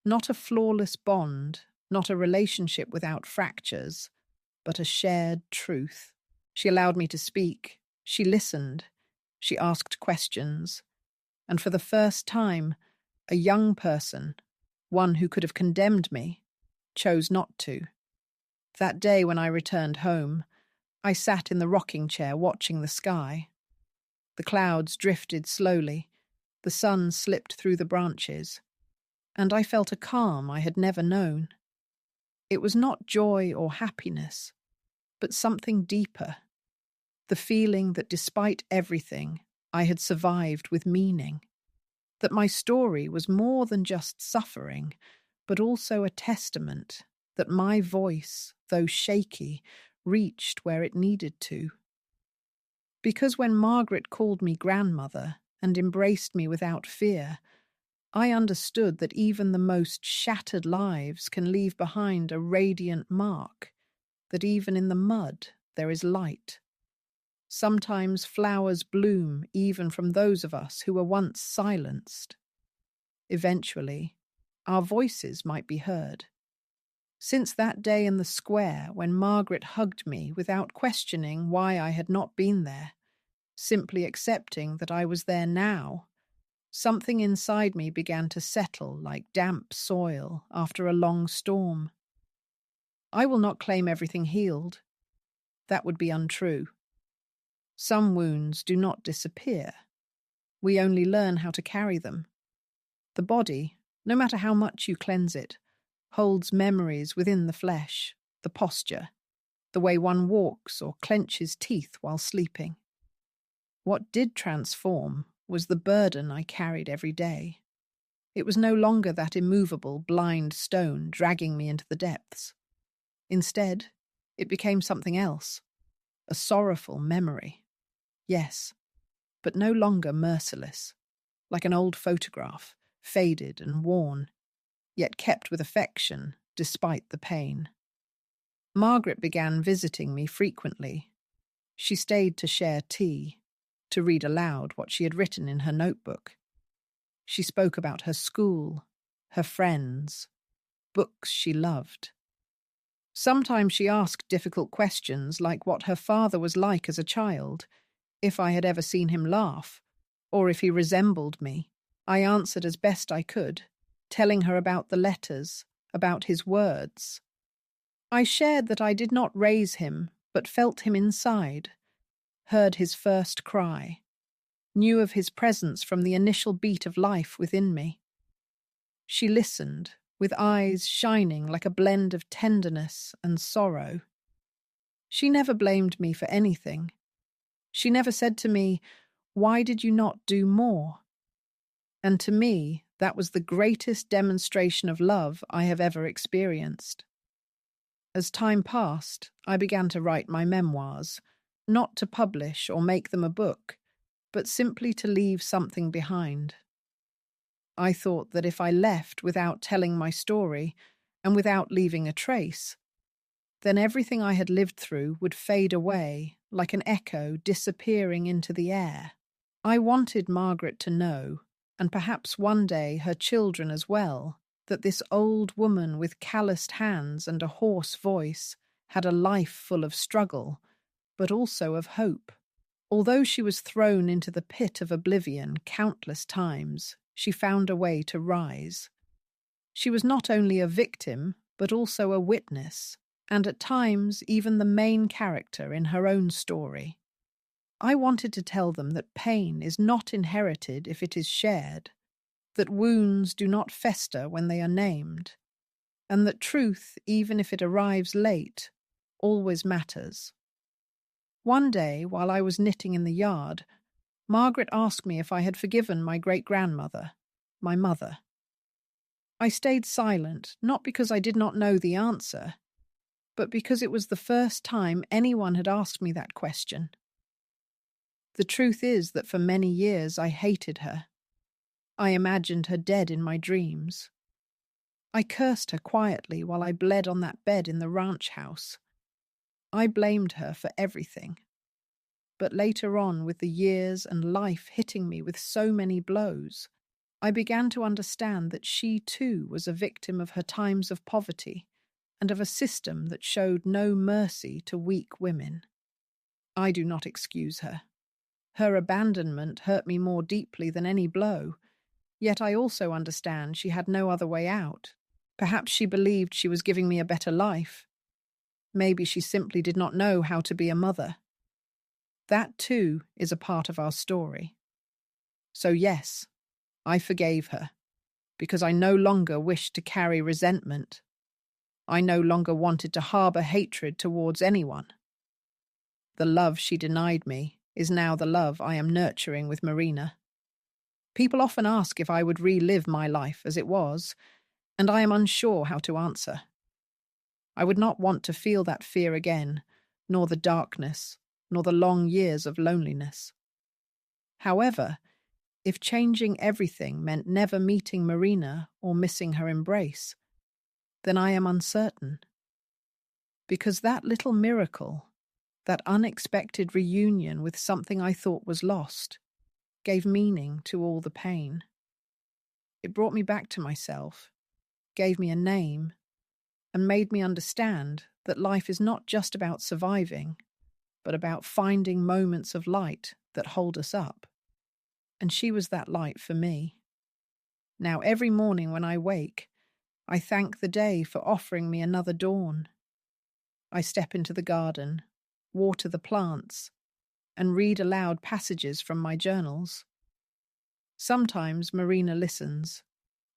A: not a flawless bond, not a relationship without fractures, but a shared truth. She allowed me to speak. She listened. She asked questions. And for the first time, a young person, one who could have condemned me, chose not to. That day when I returned home, I sat in the rocking chair watching the sky. The clouds drifted slowly, the sun slipped through the branches, and I felt a calm I had never known. It was not joy or happiness, but something deeper, the feeling that despite everything, I had survived with meaning, that my story was more than just suffering, but also a testament that my voice, though shaky, reached where it needed to. Because when Margaret called me grandmother and embraced me without fear, I understood that even the most shattered lives can leave behind a radiant mark, that even in the mud there is light. Sometimes flowers bloom even from those of us who were once silenced. Eventually, our voices might be heard. Since that day in the square when Margaret hugged me without questioning why I had not been there, simply accepting that I was there now, something inside me began to settle like damp soil after a long storm. I will not claim everything healed. That would be untrue. Some wounds do not disappear. We only learn how to carry them. The body, no matter how much you cleanse it, holds memories within the flesh, the posture, the way one walks or clenches teeth while sleeping. What did transform was the burden I carried every day. It was no longer that immovable, blind stone dragging me into the depths. Instead, it became something else, a sorrowful memory. Yes, but no longer merciless, like an old photograph, faded and worn, yet kept with affection despite the pain. Margaret began visiting me frequently. She stayed to share tea, to read aloud what she had written in her notebook. She spoke about her school, her friends, books she loved. Sometimes she asked difficult questions like what her father was like as a child, if I had ever seen him laugh, or if he resembled me. I answered as best I could, telling her about the letters, about his words. I shared that I did not raise him, but felt him inside, heard his first cry, knew of his presence from the initial beat of life within me. She listened, with eyes shining like a blend of tenderness and sorrow. She never blamed me for anything. She never said to me, "Why did you not do more?" And to me, that was the greatest demonstration of love I have ever experienced. As time passed, I began to write my memoirs, not to publish or make them a book, but simply to leave something behind. I thought that if I left without telling my story and without leaving a trace, then everything I had lived through would fade away like an echo disappearing into the air. I wanted Margaret to know, and perhaps one day her children as well, that this old woman with calloused hands and a hoarse voice had a life full of struggle, but also of hope. Although she was thrown into the pit of oblivion countless times, she found a way to rise. She was not only a victim, but also a witness, and at times even the main character in her own story. I wanted to tell them that pain is not inherited if it is shared, that wounds do not fester when they are named, and that truth, even if it arrives late, always matters. One day, while I was knitting in the yard, Margaret asked me if I had forgiven my great-grandmother, my mother. I stayed silent, not because I did not know the answer, but because it was the first time anyone had asked me that question. The truth is that for many years I hated her. I imagined her dead in my dreams. I cursed her quietly while I bled on that bed in the ranch house. I blamed her for everything. But later on, with the years and life hitting me with so many blows, I began to understand that she too was a victim of her times of poverty and of a system that showed no mercy to weak women. I do not excuse her. Her abandonment hurt me more deeply than any blow, yet I also understand she had no other way out. Perhaps she believed she was giving me a better life. Maybe she simply did not know how to be a mother. That too is a part of our story. So yes, I forgave her, because I no longer wished to carry resentment. I no longer wanted to harbour hatred towards anyone. The love she denied me is now the love I am nurturing with Marina. People often ask if I would relive my life as it was, and I am unsure how to answer. I would not want to feel that fear again, nor the darkness, nor the long years of loneliness. However, If changing everything meant never meeting Marina or missing her embrace, then I am uncertain. Because that little miracle, that unexpected reunion with something I thought was lost, gave meaning to all the pain. It brought me back to myself, gave me a name, and made me understand that life is not just about surviving, but about finding moments of light that hold us up. And she was that light for me. Now every morning when I wake, I thank the day for offering me another dawn. I step into the garden, water the plants, and read aloud passages from my journals. Sometimes Marina listens,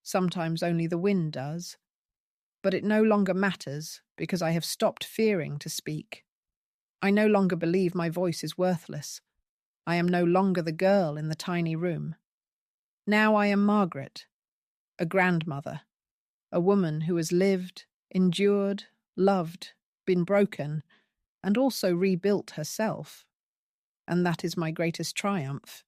A: sometimes only the wind does, but it no longer matters because I have stopped fearing to speak. I no longer believe my voice is worthless. I am no longer the girl in the tiny room. Now I am Margaret, a grandmother, a woman who has lived, endured, loved, been broken, and also rebuilt herself. And that is my greatest triumph,